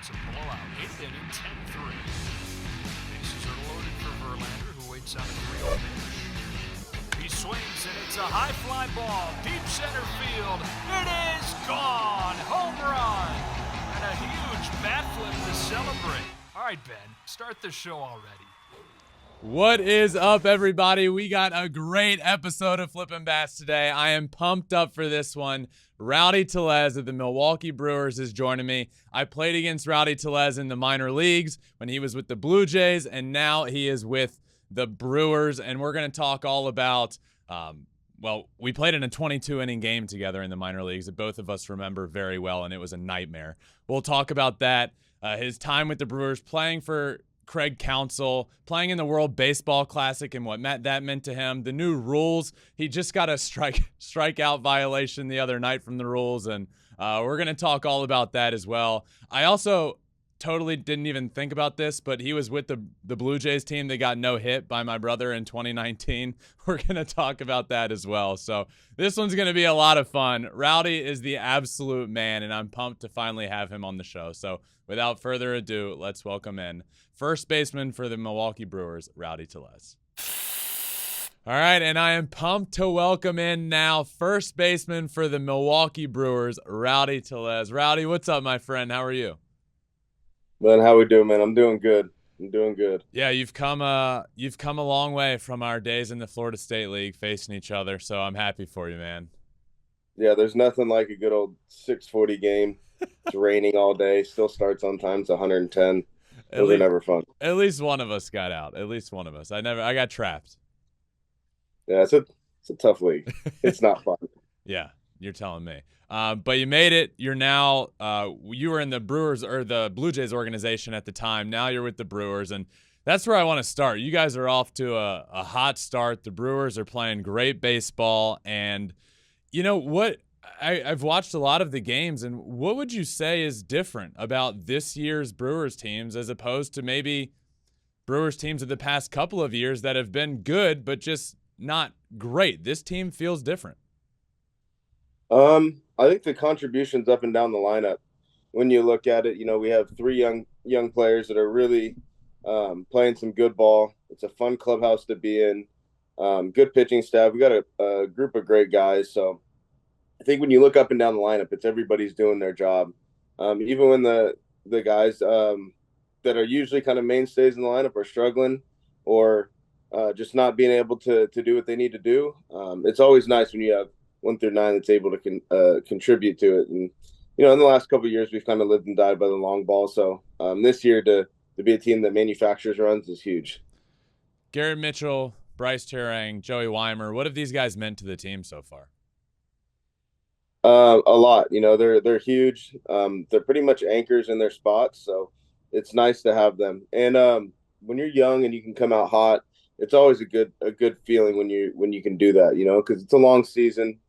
It's a blowout. 8th inning, 10-3. Bases are loaded for Verlander, who waits on a 3-0 pitch. He swings, and it's a high fly ball. Deep center field. It is gone. Home run. And a huge bat flip to celebrate. All right, Ben, start the show already. What is up, everybody? We got a great episode of Flippin' Bats today. I am pumped up for this one. Rowdy Tellez of the Milwaukee Brewers is joining me. I played against Rowdy Tellez in the minor leagues when he was with the Blue Jays, and now he is with the Brewers, and we're going to talk all about, we played in a 22-inning game together in the minor leagues that both of us remember very well, and it was a nightmare. We'll talk about that, his time with the Brewers, playing for Craig COUNSELL, playing in the World Baseball Classic and what that meant to him, the new rules. He just got a strikeout violation the other night from the rules, and we're going to talk all about that as well. I also totally didn't even think about this, but he was with the Blue Jays team that got no hit by my brother in 2019. We're going to talk about that as well. So this one's going to be a lot of fun. Rowdy is the absolute man, and I'm pumped to finally have him on the show. So without further ado, let's welcome in first baseman for the Milwaukee Brewers, Rowdy Tellez. All right, and I am pumped to welcome in now first baseman for the Milwaukee Brewers, Rowdy Tellez. Rowdy, what's up, my friend? How are you? Man, how we doing, man? I'm doing good. Yeah, you've come a long way from our days in the Florida State League facing each other, so I'm happy for you, man. Yeah, there's nothing like a good old 6:40 game. It's raining all day. Still starts on time. It's 110. Those are never fun. At least one of us got out. At least one of us. I got trapped. Yeah, it's a tough league. It's not fun. Yeah, you're telling me. But you made it. You're now you were in the Brewers or the Blue Jays organization at the time. Now you're with the Brewers, and that's where I want to start. You guys are off to a hot start. The Brewers are playing great baseball, and you know what? I've watched a lot of the games, and what would you say is different about this year's Brewers teams as opposed to maybe Brewers teams of the past couple of years that have been good but just not great? This team feels different. I think the contributions up and down the lineup, when you look at it, we have three young players that are really playing some good ball. It's a fun clubhouse to be in. Good pitching staff. We got a group of great guys. So I think when you look up and down the lineup, it's everybody's doing their job. Even when the guys that are usually kind of mainstays in the lineup are struggling or just not being able to do what they need to do, it's always nice when you have 1 through 9 that's able to contribute to it. And in the last couple of years, we've kind of lived and died by the long ball. So this year to be a team that manufactures runs is huge. Garrett Mitchell, Bryce Terang, Joey Weimer, what have these guys meant to the team so far? A lot. They're huge. They're pretty much anchors in their spots, so it's nice to have them. And when you're young and you can come out hot, it's always a good feeling when you can do that. Because it's a long season.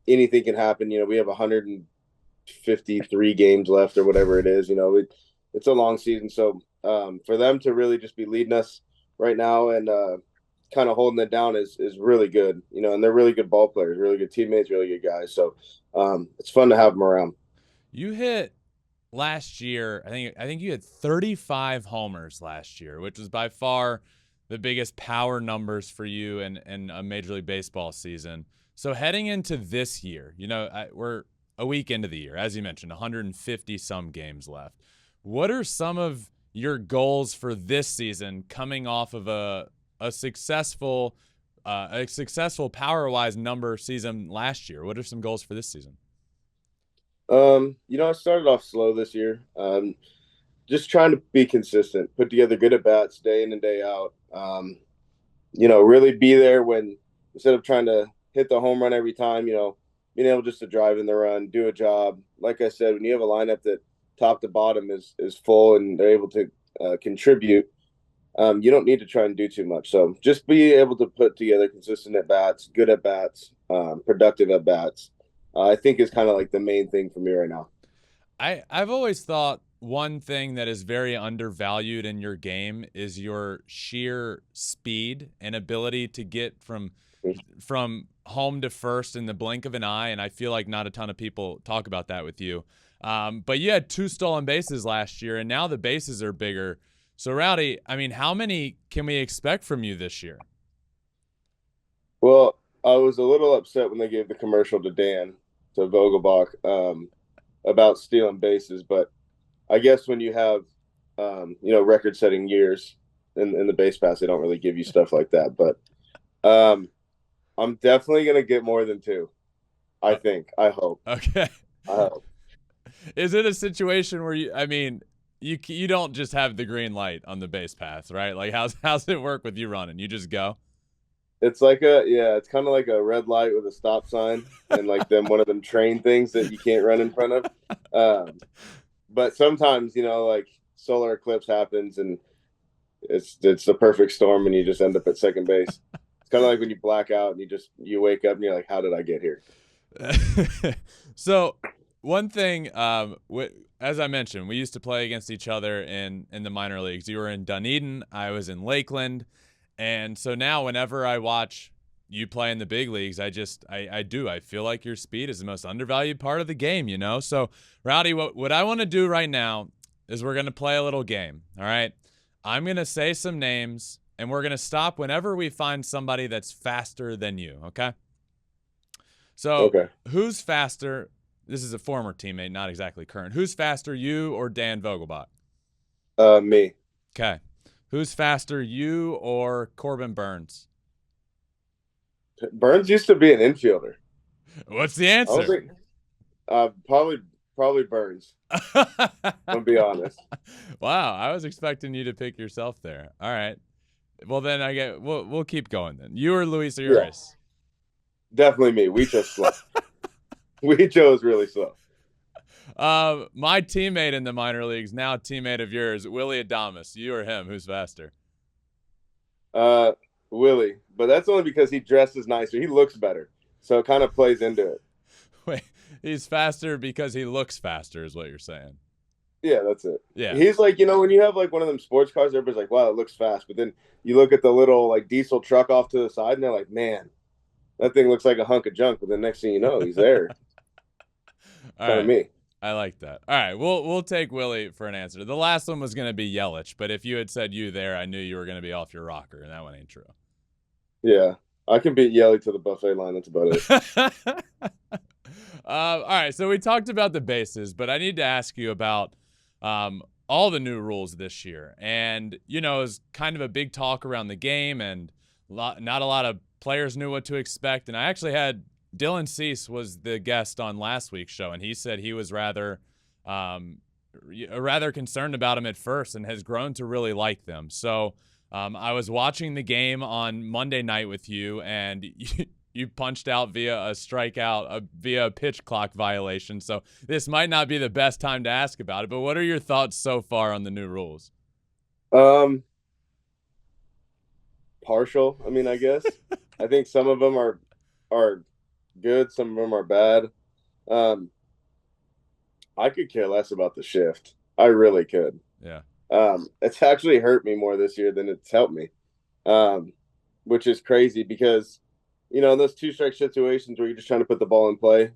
Anything can happen. We have 153 games left or whatever it is. It's a long season, so for them to really just be leading us right now and kind of holding it down is really good, and they're really good ball players, really good teammates, really good guys. So it's fun to have them around. You hit last year, I think you had 35 homers last year, which was by far the biggest power numbers for you in a Major League Baseball season. So heading into this year, we're a week into the year, as you mentioned, 150 some games left. What are some of your goals for this season coming off of a successful power-wise number season last year? What are some goals for this season? I started off slow this year. Just trying to be consistent, put together good at-bats day in and day out. Really be there when, instead of trying to hit the home run every time, being able just to drive in the run, do a job. Like I said, when you have a lineup that top to bottom is full and they're able to contribute, you don't need to try and do too much. So just be able to put together consistent at-bats, good at-bats, productive at-bats, I think is kind of like the main thing for me right now. I've always thought one thing that is very undervalued in your game is your sheer speed and ability to get from home to first in the blink of an eye, and I feel like not a ton of people talk about that with you. But you had 2 stolen bases last year, and now the bases are bigger. So, Rowdy, I mean, how many can we expect from you this year? Well, I was a little upset when they gave the commercial to Vogelbach, about stealing bases, but I guess when you have, record-setting years in the base pass, they don't really give you stuff like that. But I'm definitely going to get more than 2. I think. I hope. Okay. I hope. Is it a situation where you don't just have the green light on the base path, right? Like how's it work with you running? You just go? It's like it's kind of like a red light with a stop sign and like one of them train things that you can't run in front of. But sometimes, like solar eclipse happens and it's the perfect storm and you just end up at second base. It's kind of like when you black out and you wake up and you're like, how did I get here? So one thing, as I mentioned, we used to play against each other in the minor leagues. You were in Dunedin, I was in Lakeland. And so now whenever I watch you play in the big leagues, I feel like your speed is the most undervalued part of the game, So, Rowdy, what I want to do right now is we're going to play a little game, all right? I'm going to say some names, and we're going to stop whenever we find somebody that's faster than you, okay? So, okay. Who's faster? This is a former teammate, not exactly current. Who's faster, you or Dan Vogelbach? Me. Okay. Who's faster, you or Corbin Burns? Burns used to be an infielder. What's the answer? Probably Burns. I'll be honest. Wow, I was expecting you to pick yourself there. All right. Well, then we'll keep going then. You or Luis Urias? Yeah. Definitely me. We chose slow. We chose really slow. My teammate in the minor leagues, now teammate of yours, Willie Adames. You or him? Who's faster? Willie, but that's only because he dresses nicer. He looks better, so it kind of plays into it. Wait, he's faster because he looks faster, is what you're saying? Yeah, that's it. Yeah, he's like, when you have like one of them sports cars, everybody's like, "Wow, it looks fast," but then you look at the little like diesel truck off to the side, and they're like, "Man, that thing looks like a hunk of junk." But the next thing you know, he's there. Kind of me. I like that. All right, we'll take Willie for an answer. The last one was going to be Yelich, but if you had said you there, I knew you were going to be off your rocker, and that one ain't true. Yeah, I can beat Yelich to the buffet line. That's about it. All right, so we talked about the bases, but I need to ask you about all the new rules this year. And, it was kind of a big talk around the game, and not a lot of players knew what to expect. And I actually had Dylan Cease was the guest on last week's show, and he said he was rather concerned about him at first and has grown to really like them. So I was watching the game on Monday night with you, and you punched out via a strikeout, via a pitch clock violation. So this might not be the best time to ask about it, but what are your thoughts so far on the new rules? Partial. I mean, I guess. I think some of them are good, some of them are bad. I could care less about the shift. I really could. Yeah. It's actually hurt me more this year than it's helped me, which is crazy because, in those 2-strike situations where you're just trying to put the ball in play,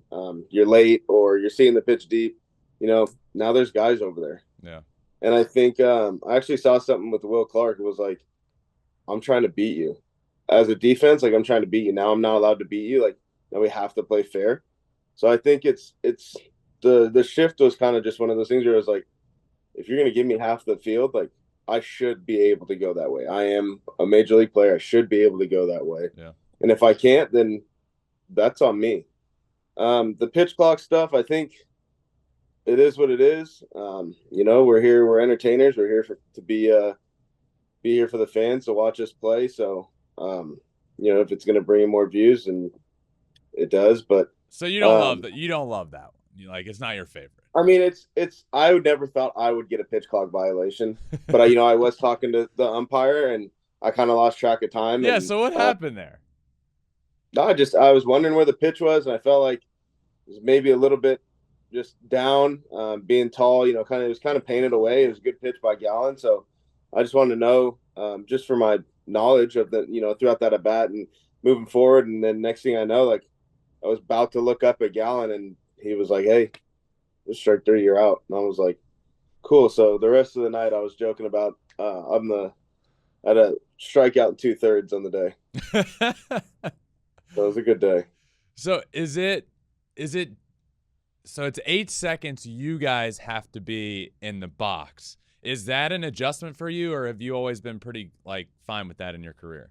you're late or you're seeing the pitch deep, now there's guys over there. Yeah. And I think I actually saw something with Will Clark. It was like, I'm trying to beat you. As a defense, like I'm trying to beat you. Now I'm not allowed to beat you. Like, now we have to play fair. So I think it's the shift was kind of just one of those things where it was like, if you're going to give me half the field, like I should be able to go that way. I am a major league player. I should be able to go that way. Yeah. And if I can't, then that's on me. The pitch clock stuff, I think it is what it is. We're here. We're entertainers. We're here to be here for the fans to watch us play. So, if it's going to bring in more views, and it does, but so you don't love that. You don't love that one. Like it's not your favorite. I mean, it's. I would never thought I would get a pitch clock violation, but I was talking to the umpire and I kind of lost track of time. Yeah. And, so what happened there? No, I was wondering where the pitch was, and I felt like it was maybe a little bit just down, being tall. It was kind of painted away. It was a good pitch by Gallen, so I just wanted to know, just for my knowledge of the, throughout that at bat and moving forward. And then next thing I know, like I was about to look up at Gallen, and he was like, "Hey, strike three, you're out. And I was like, cool. So the rest of the night I was joking about I had a strikeout in 2/3 on the day. So it was a good day. So is it so it's 8 seconds you guys have to be in the box. Is that an adjustment for you, or have you always been pretty like fine with that in your career?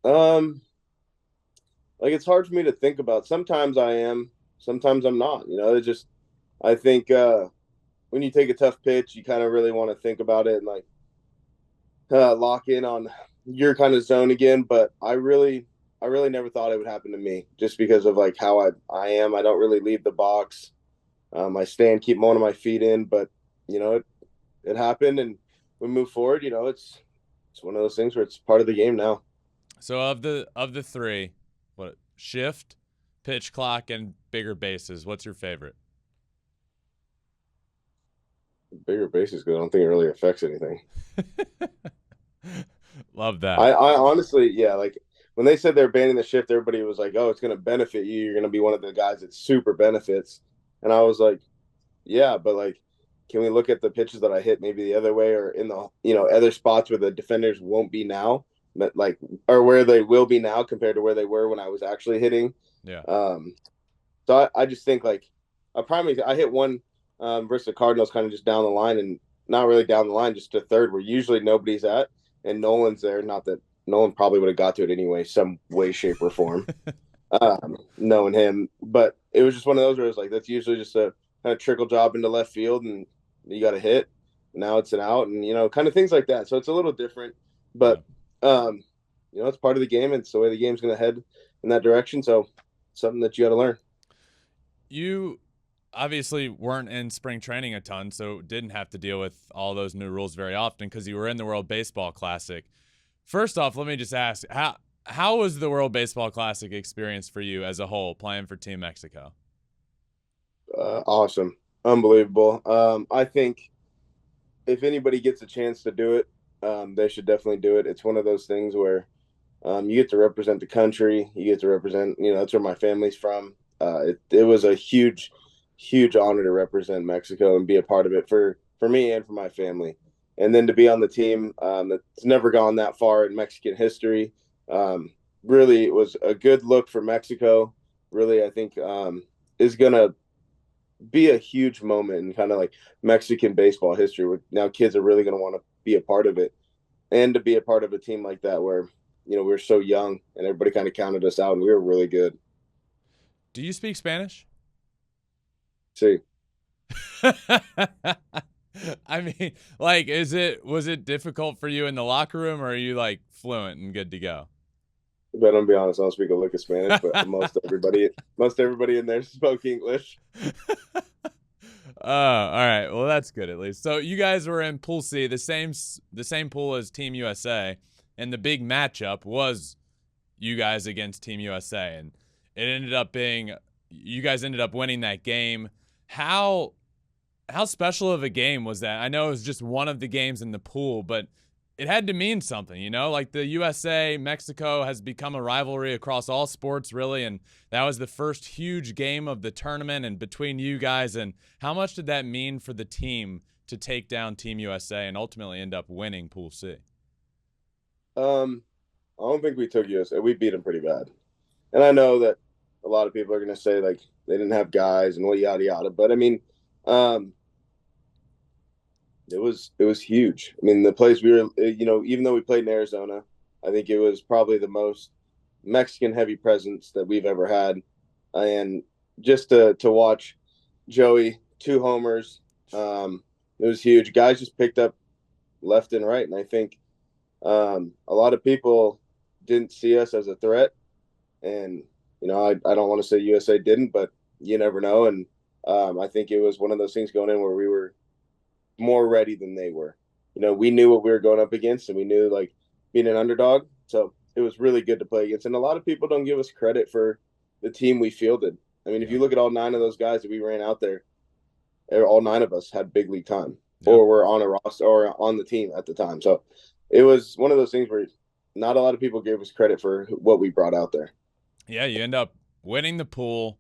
Like it's hard for me to think about. Sometimes I am, sometimes I'm not. It just I think when you take a tough pitch, you kind of really want to think about it and like lock in on your kind of zone again. But I really never thought it would happen to me just because of like how I am. I don't really leave the box. I stand, keep one of my feet in, but it happened and we move forward. It's one of those things where it's part of the game now. So of the three, what shift, pitch clock, and bigger bases, what's your favorite? Bigger bases because I don't think it really affects anything. Love that. I honestly, yeah, like when they said they're banning the shift, everybody was like, "Oh, it's going to benefit you. You're going to be one of the guys that super benefits." And I was like, "Yeah, but like, can we look at the pitches that I hit maybe the other way or in the other spots where the defenders won't be now, but like or where they will be now compared to where they were when I was actually hitting." Yeah. So I just think like I hit one versus the Cardinals kind of just down the line and not really down the line, just to third where usually nobody's at and Nolan's there. Not that Nolan probably would have got to it anyway, some way, shape, or form, knowing him. But it was just one of those where it's like that's usually just a kind of trickle job into left field and you got to hit. Now it's an out and kind of things like that. So it's a little different, but it's part of the game and it's the way the game's going to head in that direction. So something that you got to learn. You obviously weren't in spring training a ton, so didn't have to deal with all those new rules very often because you were in the World Baseball Classic. First off, let me just ask, how was the World Baseball Classic experience for you as a whole, playing for Team Mexico? Awesome. Unbelievable. I think if anybody gets a chance to do it, they should definitely do it. It's one of those things where you get to represent the country. You get to represent, that's where my family's from. It was a huge, huge honor to represent Mexico and be a part of it for me and for my family. And then to be on the team that's never gone that far in Mexican history. Really, it was a good look for Mexico. Really, I think is going to be a huge moment in kind of like Mexican baseball history where now kids are really going to want to be a part of it and to be a part of a team like that where, we were so young and everybody kind of counted us out and we were really good. Do you speak Spanish? See. I mean, like, was it difficult for you in the locker room, or are you like fluent and good to go? But I'm be honest, I don't speak a lick of Spanish, but most everybody in there spoke English. Oh, all right. Well, that's good at least. So you guys were in Pool C, the same pool as Team USA, and the big matchup was you guys against Team USA, and it ended up being you guys ended up winning that game. How special of a game was that? I know it was just one of the games in the pool, but it had to mean something, like the USA Mexico has become a rivalry across all sports really, and that was the first huge game of the tournament and between you guys. And how much did that mean for the team to take down Team USA and ultimately end up winning Pool C? I don't think we took USA. We beat them pretty bad, and I know that a lot of people are going to say like they didn't have guys and what yada yada, but I mean, it was huge. I mean, the place we were, even though we played in Arizona, I think it was probably the most Mexican heavy presence that we've ever had, and just to watch Joey 2 homers, it was huge. Guys just picked up left and right, and I think a lot of people didn't see us as a threat, and I don't want to say USA didn't, but you never know. And I think it was one of those things going in where we were more ready than they were. We knew what we were going up against, and we knew like being an underdog. So it was really good to play against. And a lot of people don't give us credit for the team we fielded. I mean, if you look at all 9 of those guys that we ran out there, all 9 of us had big league time or were on a roster or on the team at the time. So it was one of those things where not a lot of people gave us credit for what we brought out there. Yeah, you end up winning the pool.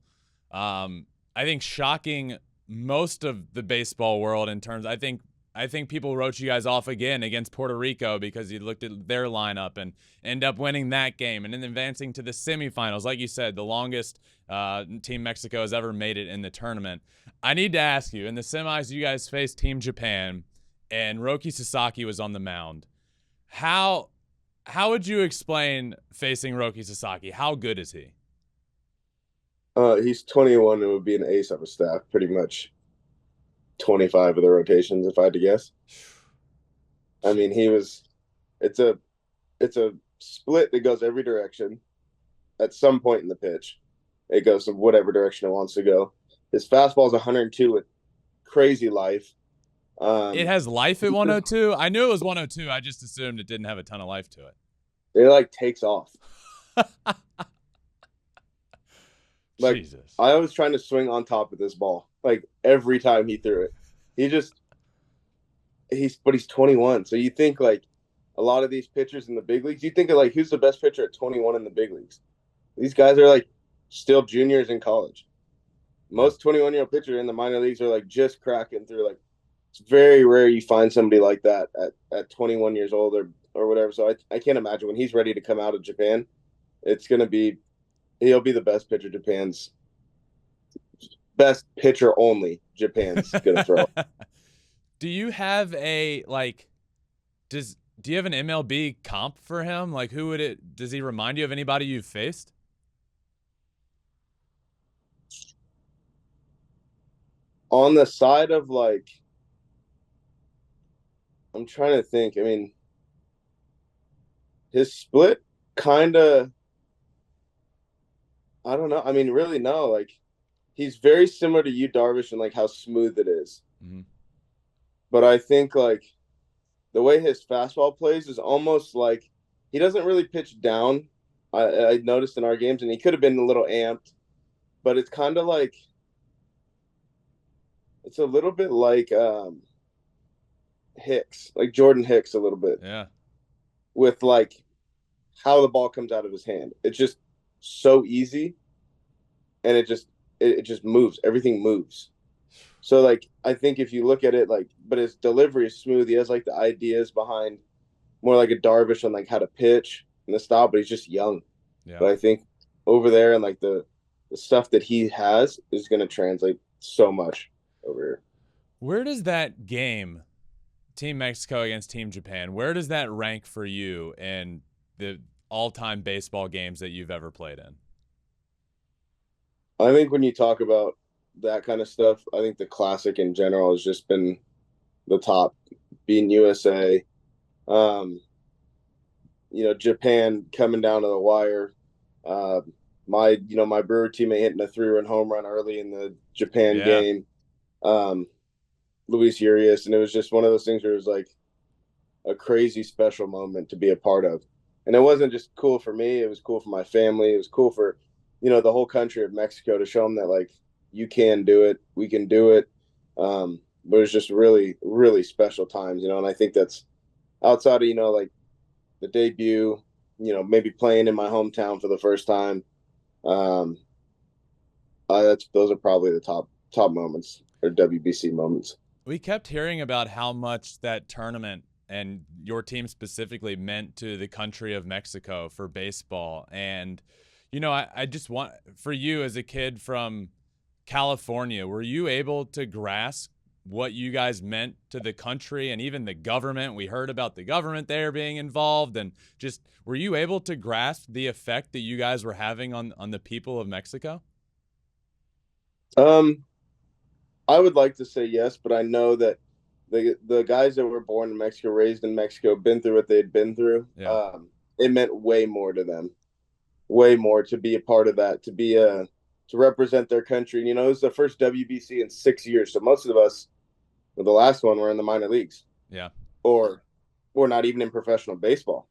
I think shocking most of the baseball world in terms. I think people wrote you guys off again against Puerto Rico because you looked at their lineup and end up winning that game and then advancing to the semifinals. Like you said, the longest Team Mexico has ever made it in the tournament. I need to ask you, in the semis, you guys faced Team Japan, and Roki Sasaki was on the mound. How would you explain facing Roki Sasaki? How good is he? He's 21 and would be an ace of a staff, pretty much 25 of the rotations, if I had to guess. I mean, it's a split that goes every direction. At some point in the pitch, it goes to whatever direction it wants to go. His fastball is 102 with crazy life. It has life at 102? I knew it was 102. I just assumed it didn't have a ton of life to it. It like takes off. Like, Jesus. I was trying to swing on top of this ball, like every time he threw it. But he's 21. So you think like a lot of these pitchers in the big leagues, you think of like who's the best pitcher at 21 in the big leagues? These guys are like still juniors in college. Most 21-year-old pitchers in the minor leagues are like just cracking through. Like, it's very rare you find somebody like that at 21 years old or whatever. So I can't imagine when he's ready to come out of Japan, he'll be the best pitcher Japan's best pitcher only Japan's gonna throw. Do you have a do you have an MLB comp for him? Like, does he remind you of anybody you've faced? On the side of like, I'm trying to think. I mean, his split kind of, I don't know. I mean, really, no. Like, he's very similar to you, Darvish, and like how smooth it is. Mm-hmm. But I think like the way his fastball plays is almost like he doesn't really pitch down. I noticed in our games, and he could have been a little amped, but it's kind of like it's a little bit like Hicks, like Jordan Hicks, a little bit. Yeah. With like how the ball comes out of his hand, it's just so easy, and it just moves. Everything moves. So like I think if you look at it like, but his delivery is smooth. He has like the ideas behind more like a Darvish on like how to pitch and the style, but he's just young. Yeah. But I think over there and like the stuff that he has is going to translate so much over here. Where does that game, Team Mexico against Team Japan, where does that rank for you in the all-time baseball games that you've ever played in? I think when you talk about that kind of stuff, I think the classic in general has just been the top, being USA. Japan coming down to the wire. My Brewer teammate hitting a 3-run home run early in the Japan game. Luis Urias, and it was just one of those things where it was like a crazy special moment to be a part of. And it wasn't just cool for me, it was cool for my family, it was cool for, the whole country of Mexico, to show them that like you can do it, we can do it. But it was just really, really special times, and I think that's outside of, like the debut, maybe playing in my hometown for the first time. Those are probably the top moments, or WBC moments. We kept hearing about how much that tournament and your team specifically meant to the country of Mexico for baseball. And, I just want, for you as a kid from California, were you able to grasp what you guys meant to the country and even the government? We heard about the government there being involved, and just, were you able to grasp the effect that you guys were having on the people of Mexico? I would like to say yes, but I know that the guys that were born in Mexico, raised in Mexico, been through what they had been through. Yeah. It meant way more to them, way more to be a part of that, to represent their country. It was the first WBC in 6 years, so most of us, the last one, were in the minor leagues. Yeah. Or not even in professional baseball.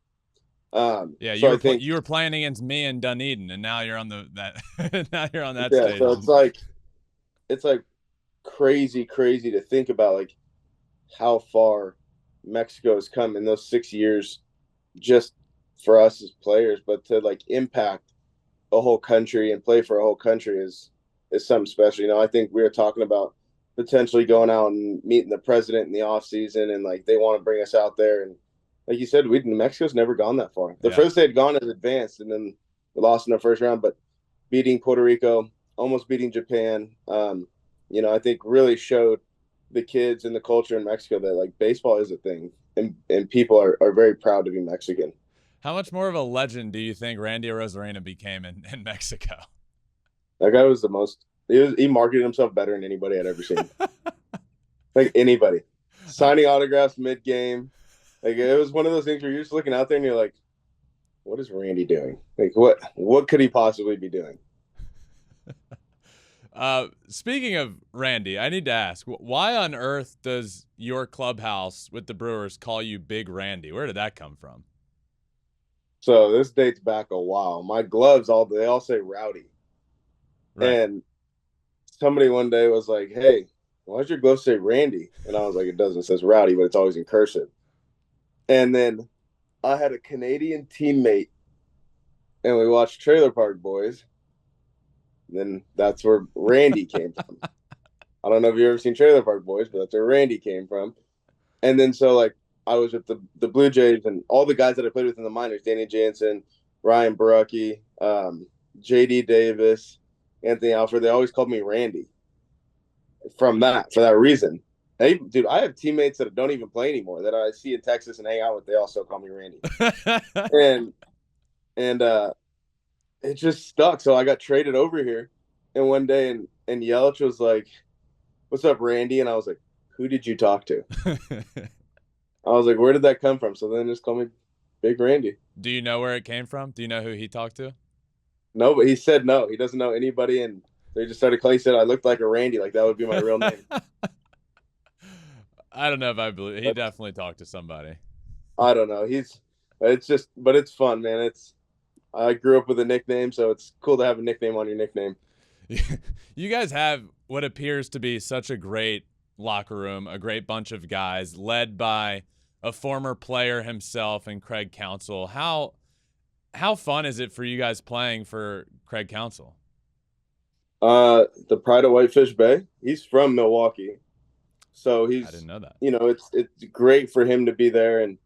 You were playing against me in Dunedin, and now you're on now you're on that stage. So it's like crazy to think about like how far Mexico has come in those 6 years, just for us as players, but to like impact a whole country and play for a whole country is something special. I think we were talking about potentially going out and meeting the president in the off season, and like they want to bring us out there. And like you said, New Mexico's never gone that far. The furthest they had gone is advanced, and then we lost in the first round. But beating Puerto Rico, almost beating Japan, I think really showed the kids and the culture in Mexico that like baseball is a thing, and people are very proud to be Mexican. How much more of a legend do you think Randy Arozarena became in Mexico? That guy was the most. He marketed himself better than anybody I'd ever seen. Like anybody, signing autographs mid game. Like it was one of those things where you're just looking out there and you're like, "What is Randy doing? Like what could he possibly be doing?" Speaking of Randy, I need to ask, why on earth does your clubhouse with the Brewers call you Big Randy? Where did that come from? So this dates back a while. My gloves they all say Rowdy. Right. And somebody one day was like, "Hey, why does your glove say Randy?" And I was like, "It doesn't. It says Rowdy, but it's always in cursive." And then I had a Canadian teammate, and we watched Trailer Park Boys. And then that's where Randy came from. I don't know if you've ever seen Trailer Park Boys, but that's where Randy came from. And then so like I was with the Blue Jays and all the guys that I played with in the minors, Danny Jansen, Ryan Barucki, J.D. Davis, Anthony Alford, they always called me Randy for that reason. Hey, dude, I have teammates that don't even play anymore that I see in Texas and hang out with. They also call me Randy. and it just stuck. So I got traded over here. And one day and Yelich was like, "What's up, Randy?" And I was like, "Who did you talk to?" I was like, "Where did that come from?" So then just call me Big Randy. Do you know where it came from? Do you know who he talked to? No, but he said no. He doesn't know anybody. And they just started calling. He said I looked like a Randy. Like that would be my real name. I don't know if I believe he definitely talked to somebody. I don't know. But it's fun, man. I grew up with a nickname, so it's cool to have a nickname on your nickname. You guys have what appears to be such a great locker room, a great bunch of guys led by a former player himself and Craig Counsell. How fun is it for you guys playing for Craig Counsell? The pride of Whitefish Bay. He's from Milwaukee. So I didn't know that. It's great for him to be there. And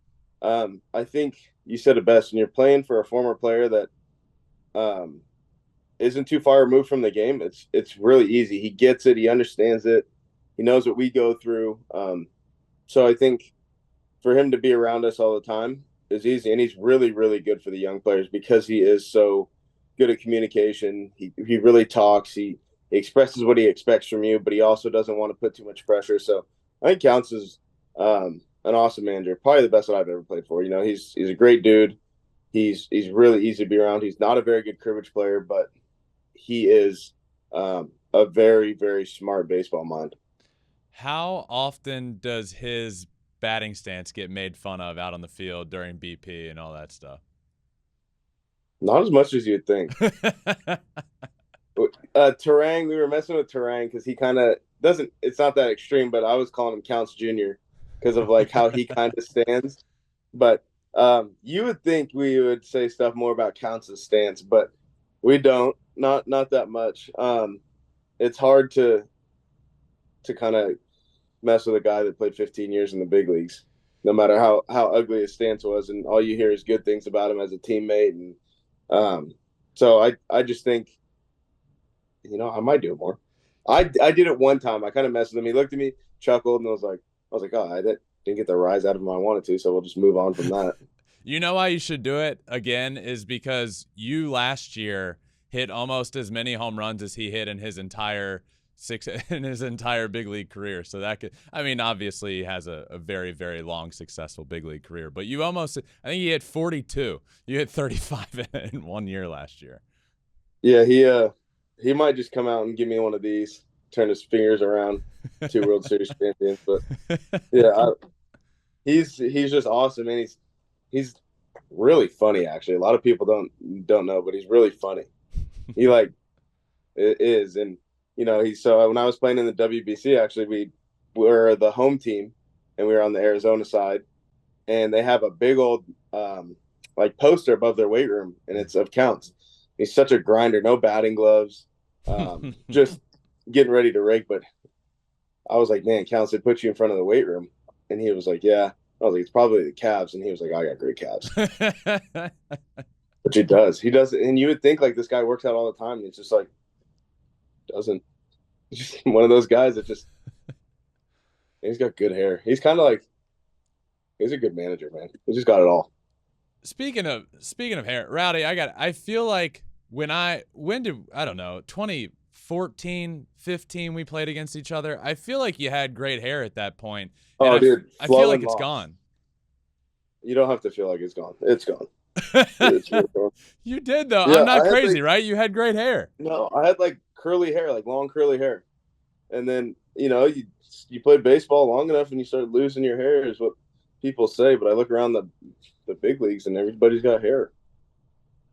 I think you said it best. When you're playing for a former player that isn't too far removed from the game, it's really easy. He gets it. He understands it. He knows what we go through. So I think for him to be around us all the time is easy. And he's really, really good for the young players because he is so good at communication. He really talks. He expresses what he expects from you, but he also doesn't want to put too much pressure. So I think Counts is an awesome manager, probably the best that I've ever played for. He's a great dude. He's really easy to be around. He's not a very good cribbage player, but he is a very, very smart baseball mind. How often does his batting stance get made fun of out on the field during BP and all that stuff? Not as much as you'd think. Terang, we were messing with Terang because he kind of doesn't. It's not that extreme, but I was calling him Counts Jr. because of like how he kind of stands. But you would think we would say stuff more about Counts' stance, but we don't. Not that much. It's hard to kind of mess with a guy that played 15 years in the big leagues, no matter how ugly his stance was, and all you hear is good things about him as a teammate. And so I just think, I might do it more. I did it one time. I kind of messed with him. He looked at me, chuckled, and I was like, oh, I didn't get the rise out of him I wanted to, so we'll just move on from that. You know why you should do it again is because you last year hit almost as many home runs as he hit in his entire big league career. So that could, obviously he has a very, very long, successful big league career, but I think he hit 42. You hit 35 in 1 year last year. Yeah, he might just come out and give me one of these, turn his fingers around, 2 World Series champions. But yeah, he's just awesome, and he's really funny. Actually, a lot of people don't know, but he's really funny. He it is, and so when I was playing in the WBC, actually we were the home team, and we were on the Arizona side, and they have a big old poster above their weight room, and it's of Counts. He's such a grinder, no batting gloves, just getting ready to rake. But I was like, man, Counsell put you in front of the weight room. And he was like, yeah. I was like, it's probably the calves. And he was like, I got great calves. Which he does. He does. And you would think like this guy works out all the time. And it's just like, doesn't. He's just one of those guys that just, he's got good hair. He's kind of like, he's a good manager, man. He just got it all. Speaking of hair, Rowdy, I feel like when I don't know, 2014, 15, we played against each other. I feel like you had great hair at that point. Oh, dude. I feel like it's gone. You don't have to feel like it's gone. It's gone. It's really gone. You did, though. Yeah, I'm not crazy, right? You had great hair. No, I had like curly hair, like long curly hair. And then, you played baseball long enough and you start losing your hair is what people say. But I look around the big leagues and everybody's got hair.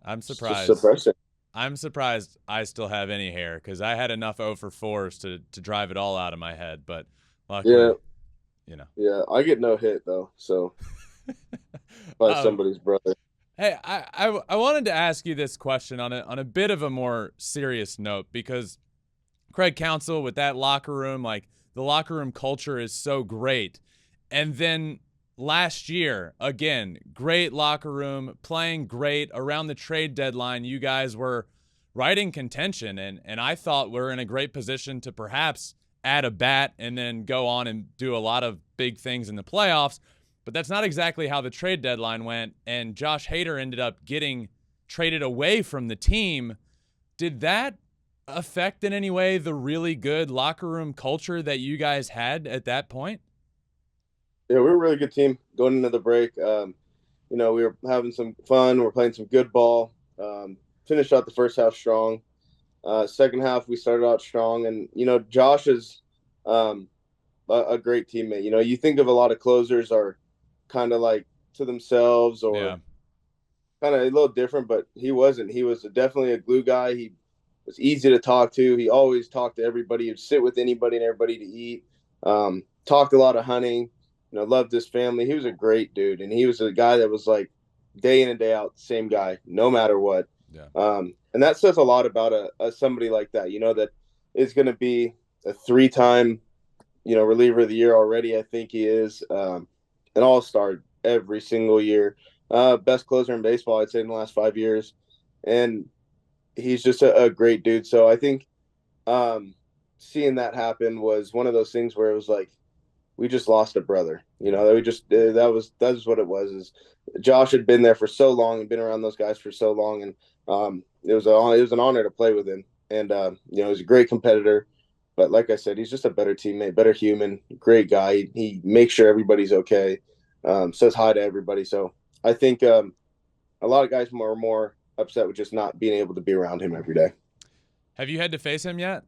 I'm It's surprised. just suppressing. I'm surprised I still have any hair because I had enough 0 for 4s to drive it all out of my head. But luckily, Yeah, I get no hit though. So by somebody's brother. Hey, I wanted to ask you this question on a bit of a more serious note because Craig Counsell with that locker room, like the locker room culture is so great. And then last year, again, great locker room, playing great. Around the trade deadline, you guys were right in contention, and I thought we're in a great position to perhaps add a bat and then go on and do a lot of big things in the playoffs. But that's not exactly how the trade deadline went, and Josh Hader ended up getting traded away from the team. Did that affect in any way the really good locker room culture that you guys had at that point? Yeah, we were a really good team going into the break. We were having some fun. We're playing some good ball. Finished out the first half strong. Second half, we started out strong. And, Josh is a great teammate. You think of a lot of closers are kind of like to themselves or kind of a little different, but he wasn't. He was definitely a glue guy. He was easy to talk to. He always talked to everybody. He'd sit with anybody and everybody to eat. Talked a lot of hunting. Loved his family. He was a great dude. And he was a guy that was like day in and day out, same guy, no matter what. Yeah. And that says a lot about somebody like that, that is going to be a 3-time, reliever of the year already. I think he is an all-star every single year. Best closer in baseball, I'd say, in the last 5 years. And he's just a great dude. So I think seeing that happen was one of those things where it was like, we just lost a brother, that we just, that was what it was. Is Josh had been there for so long and been around those guys for so long. And it was an honor to play with him. And, he was a great competitor, but like I said, he's just a better teammate, better human, great guy. He makes sure everybody's okay. Says hi to everybody. So I think, a lot of guys are more upset with just not being able to be around him every day. Have you had to face him yet?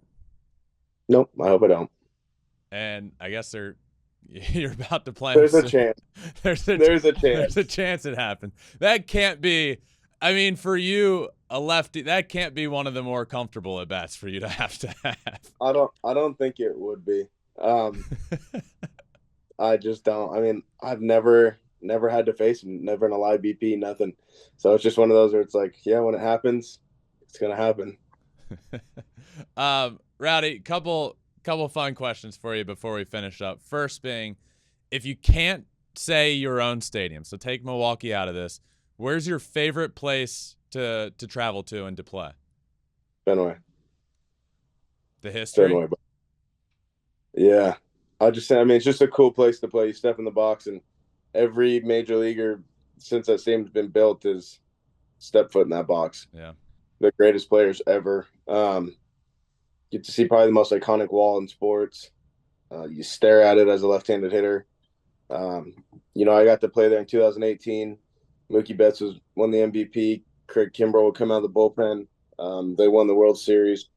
Nope. I hope I don't. And I guess you're about to play. There's a chance. There's a chance. There's a chance it happens. That can't be. I mean, for you, a lefty, that can't be one of the more comfortable at bats for you to have. I don't think it would be. I just don't. I mean, I've never had to face him. Never in a live BP, nothing. So it's just one of those where it's like, yeah, when it happens, it's gonna happen. Rowdy, couple fun questions for you before we finish up. First being, if you can't say your own stadium, so take Milwaukee out of this, where's your favorite place to travel to and to play? Fenway. The history? Fenway. Yeah. It's just a cool place to play. You step in the box, and every major leaguer since that stadium's been built has stepped foot in that box. Yeah. The greatest players ever. Get to see probably the most iconic wall in sports. You stare at it as a left-handed hitter. I got to play there in 2018. Mookie Betts won the MVP. Craig Kimbrell would come out of the bullpen. They won the World Series.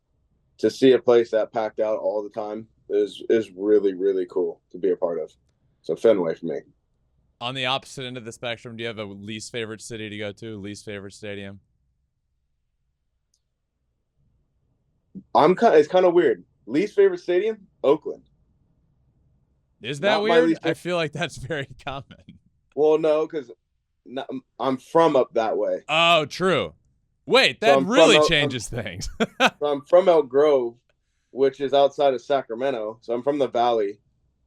To see a place that packed out all the time is really, really cool to be a part of. So Fenway for me. On the opposite end of the spectrum, do you have a least favorite city to go to, least favorite stadium? It's kind of weird. Least favorite stadium, Oakland. Is that Not weird? I feel like that's very common. Well, no, because I'm from up that way. Oh, true. Wait, that really changes things. So I'm from Elk Grove, which is outside of Sacramento. So I'm from the Valley,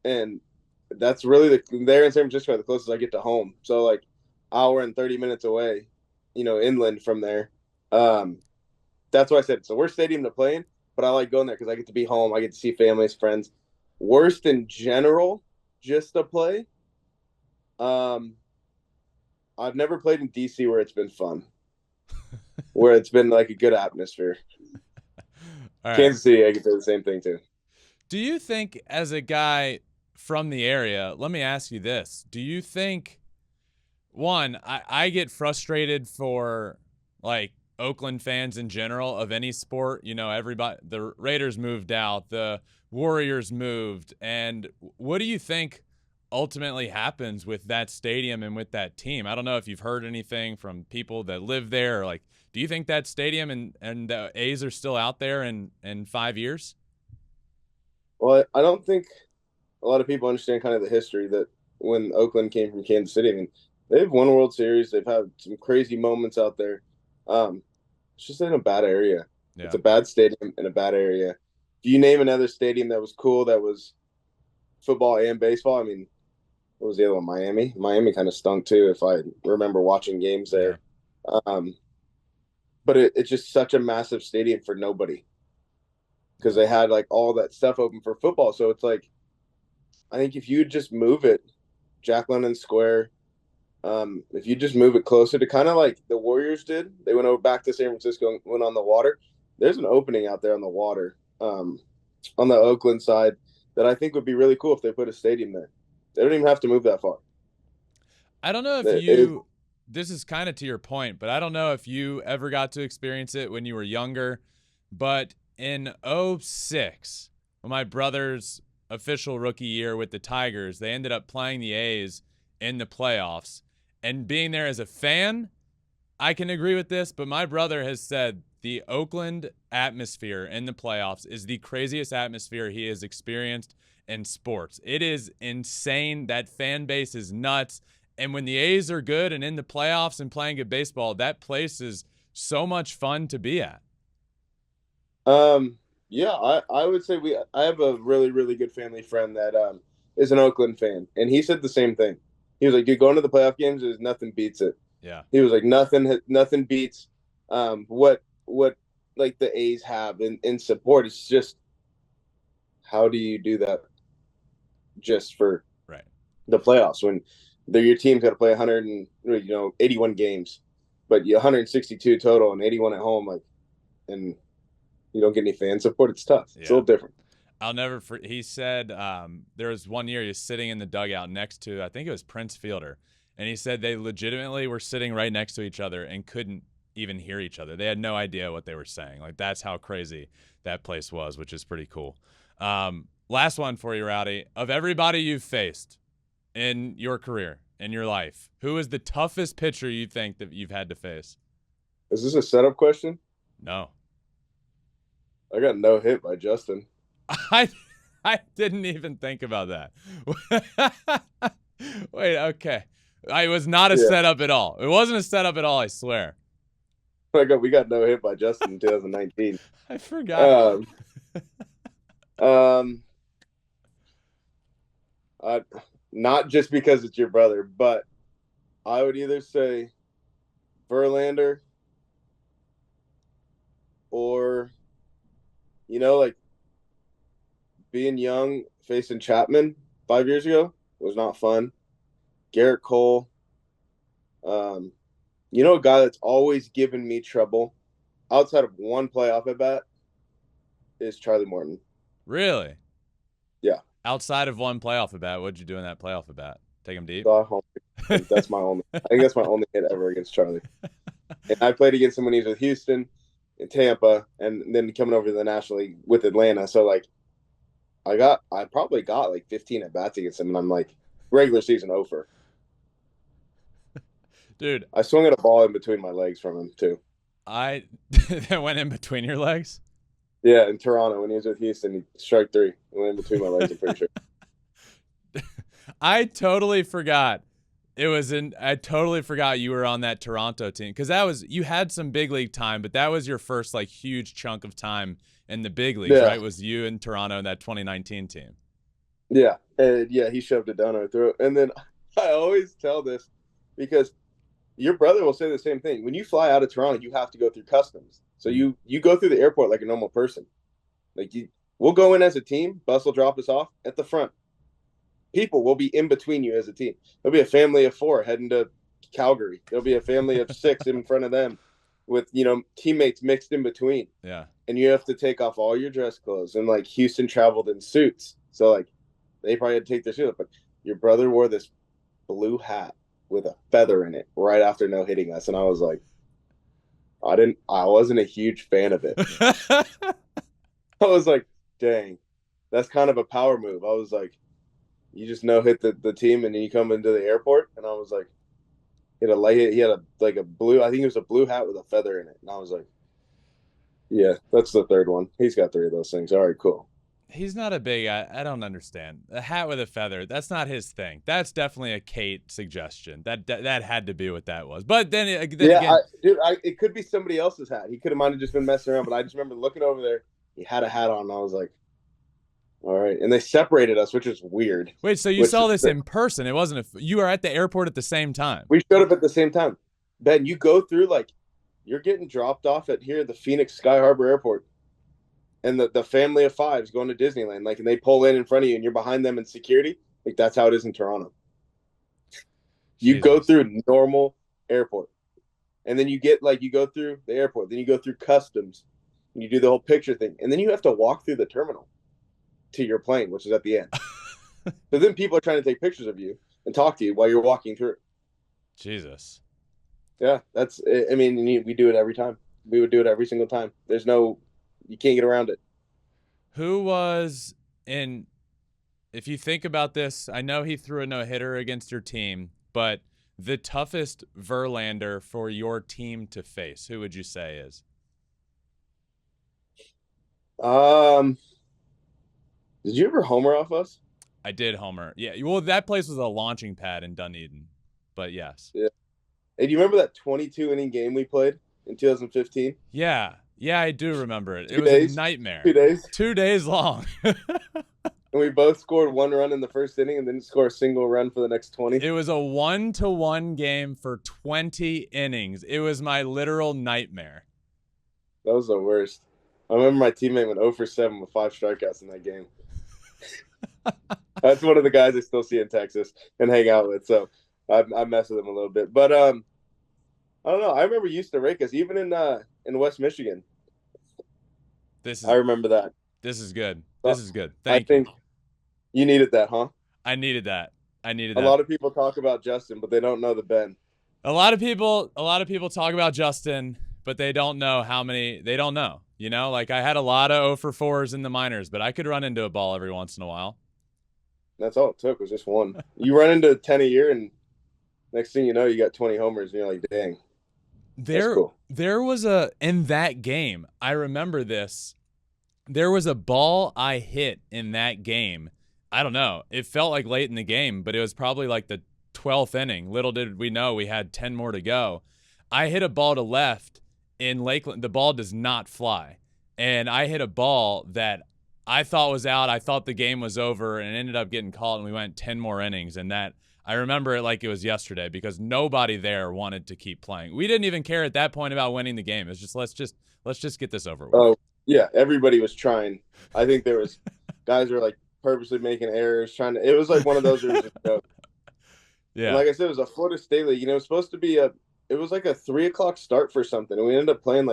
and that's really there in San Francisco, the closest I get to home. So like hour and 30 minutes away, inland from there. That's why I said it's the worst stadium to play in, but I like going there because I get to be home. I get to see families, friends. Worst in general, just to play. I've never played in DC where it's been fun, where it's been like a good atmosphere. All right. Kansas City, I can say the same thing too. Do you think, as a guy from the area, let me ask you this. Do you think, one, I get frustrated for like Oakland fans in general of any sport. Everybody, the Raiders moved out, the Warriors moved. And what do you think ultimately happens with that stadium and with that team? I don't know if you've heard anything from people that live there. Or like, do you think that stadium and the A's are still out there in 5 years? Well, I don't think a lot of people understand kind of the history that when Oakland came from Kansas City. I mean, they've won World Series. They've had some crazy moments out there. It's just in a bad area. Yeah. It's a bad stadium in a bad area. If you name another stadium that was cool, that was football and baseball, I mean, what was the other one? Miami? Miami kind of stunk too, if I remember watching games there. Yeah. But it's just such a massive stadium for nobody because they had like all that stuff open for football. So it's like, I think if you just move it, Jack London Square, if you just move it closer to kind of like the Warriors did, they went over back to San Francisco and went on the water. There's an opening out there on the water, on the Oakland side, that I think would be really cool if they put a stadium there. They don't even have to move that far. I don't know if this is kind of to your point, but I don't know if you ever got to experience it when you were younger, but in 2006, when my brother's official rookie year with the Tigers, they ended up playing the A's in the playoffs. And being there as a fan, I can agree with this, but my brother has said the Oakland atmosphere in the playoffs is the craziest atmosphere he has experienced in sports. It is insane. That fan base is nuts. And when the A's are good and in the playoffs and playing good baseball, that place is so much fun to be at. Yeah, I would say I have a really, really good family friend that is an Oakland fan, and he said the same thing. He was like, dude, going to the playoff games, there's nothing beats it. Yeah. He was like, nothing beats what like the A's have in support. It's just, how do you do that just for the playoffs when your team's got to play 81 games, but 162 total and 81 at home, like, and you don't get any fan support. It's tough. It's a little different. I'll never forget. He said there was one year he was sitting in the dugout next to, I think it was Prince Fielder, and he said they legitimately were sitting right next to each other and couldn't even hear each other. They had no idea what they were saying. Like, that's how crazy that place was, which is pretty cool. Last one for you, Rowdy. Of everybody you've faced in your career, in your life, who is the toughest pitcher you think that you've had to face? Is this a setup question? No. I got no hit by Justin. I didn't even think about that. Wait, okay. It was not a setup at all. It wasn't a setup at all, I swear. We got no hit by Justin in 2019. I forgot. Not just because it's your brother, but I would either say Verlander or, like being young, facing Chapman 5 years ago was not fun. Garrett Cole. A guy that's always given me trouble outside of one playoff at bat is Charlie Morton. Really? Yeah. Outside of one playoff at bat, what'd you do in that playoff at bat? Take him deep? That's my only. I think that's my only hit ever against Charlie. And I played against him when he was with Houston, in Tampa, and then coming over to the National League with Atlanta. So like, I probably got like 15 at bats against him, and I'm like, regular season over. Dude, I swung at a ball in between my legs from him too. That went in between your legs? Yeah, in Toronto when he was with Houston, he strike three. It went in between my legs, I'm pretty sure. I totally forgot I totally forgot you were on that Toronto team because you had some big league time, but that was your first like huge chunk of time in the big leagues, right? Was you in Toronto in that 2019 team? Yeah, and yeah, he shoved it down our throat. And then I always tell this because your brother will say the same thing. When you fly out of Toronto, you have to go through customs. So you go through the airport like a normal person. We'll go in as a team. Bus will drop us off at the front. People will be in between you as a team. There'll be a family of 4 heading to Calgary. There'll be a family of 6 in front of them with, teammates mixed in between. Yeah. And you have to take off all your dress clothes. And, Houston traveled in suits. So, they probably had to take their suit off. But your brother wore this blue hat with a feather in it right after hitting us. And I was like, I wasn't a huge fan of it. I was like, dang, that's kind of a power move. I was like, you just hit the team and then you come into the airport. And I was like, he had a blue, I think it was a blue hat with a feather in it. And I was like, yeah, that's the third one. He's got 3 of those things. All right, cool. He's not a big, I don't understand. A hat with a feather, that's not his thing. That's definitely a Kate suggestion. That had to be what that was. But then again. It could be somebody else's hat. He might have just been messing around, but I just remember looking over there. He had a hat on, and I was like, all right. And they separated us, which is weird. Wait, so you saw this in person? It wasn't you were at the airport at the same time? We showed up at the same time. Ben, you go through, you're getting dropped off at the Phoenix Sky Harbor Airport. And the family of 5's going to Disneyland, and they pull in front of you, and you're behind them in security. That's how it is in Toronto. You go through normal airport, and then you go through the airport, then you go through customs, and you do the whole picture thing, and then you have to walk through the terminal to your plane, which is at the end. But then people are trying to take pictures of you and talk to you while you're walking through. Jesus. Yeah, we do it every time. We would do it every single time. You can't get around it. Who was if you think about this, I know he threw a no-hitter against your team, but the toughest Verlander for your team to face, who would you say is? Did you ever homer off us? I did homer. Yeah. Well, that place was a launching pad in Dunedin, but yes. Yeah. Hey, do you remember that 22-inning game we played in 2015? Yeah. Yeah, I do remember it. 2 It was days? a nightmare. 2 days? 2 days long. And we both scored 1 run in the first inning and didn't score a single run for the next 20. It was a 1-1 game for 20 innings. It was my literal nightmare. That was the worst. I remember my teammate went 0 for 7 with 5 strikeouts in that game. That's one of the guys I still see in Texas and hang out with. So I mess with him a little bit. But I don't know. I remember you used to rake us even in West Michigan. I remember that. This is good. This is good. Thank you. I think you needed that, huh? I needed that. A lot of people talk about Justin, but they don't know the Ben. A lot of people talk about Justin, but they don't know how many. They don't know. I had a lot of 0 for 4s in the minors, but I could run into a ball every once in a while. That's all it took was just 1. You run into 10 a year, and next thing you know, you got 20 homers, and you're like, dang. There was in that game, I remember this. There was a ball I hit in that game. I don't know. It felt like late in the game, but it was probably like the 12th inning. Little did we know we had 10 more to go. I hit a ball to left in Lakeland. The ball does not fly. And I hit a ball that I thought was out. I thought the game was over and it ended up getting called, and we went 10 more innings. And that I remember it like it was yesterday because nobody there wanted to keep playing. We didn't even care at that point about winning the game. It's just let's just get this over with. Oh, yeah, everybody was trying. I think there was guys were purposely making errors, it was one of those where it was just a joke. Yeah. And like I said, it was a Florida State League. It was supposed to be it was a 3:00 start for something, and we ended up playing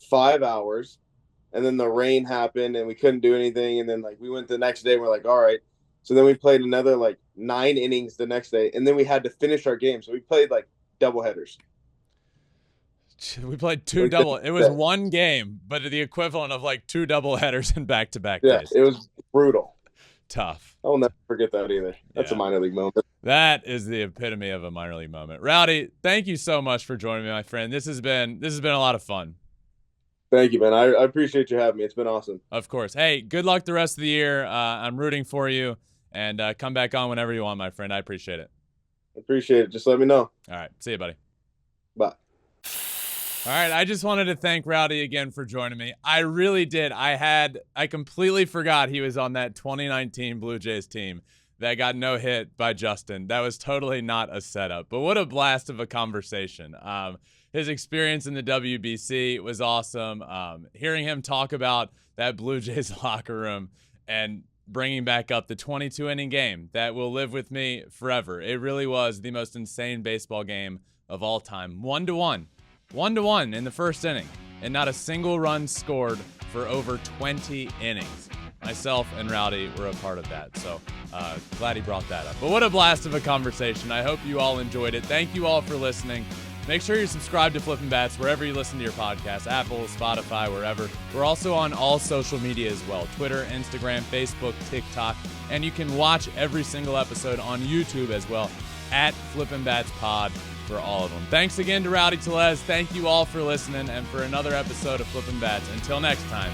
5 hours, and then the rain happened and we couldn't do anything, and then we went the next day and we're like, all right. So then we played another 9 innings the next day, and then we had to finish our game. So we played double headers. We played 2 double. It was 1 game, but the equivalent of 2 double headers in back-to-back days. Yeah, it was brutal. Tough. I'll never forget that either. That's a minor league moment. That is the epitome of a minor league moment. Rowdy, thank you so much for joining me, my friend. This has been a lot of fun. Thank you, man. I appreciate you having me. It's been awesome. Of course. Hey, good luck the rest of the year. I'm rooting for you, and come back on whenever you want, my friend. I appreciate it. Appreciate it. Just let me know. All right. See you, buddy. Bye. All right, I just wanted to thank Rowdy again for joining me. I really did. I completely forgot he was on that 2019 Blue Jays team that got no hit by Justin. That was totally not a setup. But what a blast of a conversation. His experience in the WBC was awesome. Hearing him talk about that Blue Jays locker room and bringing back up the 22-inning game that will live with me forever. It really was the most insane baseball game of all time. 1-1. 1-1 in the first inning, and not a single run scored for over 20 innings. Myself and Rowdy were a part of that, so glad he brought that up. But what a blast of a conversation. I hope you all enjoyed it. Thank you all for listening. Make sure you subscribe to Flippin' Bats wherever you listen to your podcast, Apple, Spotify, wherever. We're also on all social media as well, Twitter, Instagram, Facebook, TikTok, and you can watch every single episode on YouTube as well, at Flippin' Bats Pod. For all of them. Thanks again to Rowdy Tellez. Thank you all for listening and for another episode of Flippin' Bats. Until next time,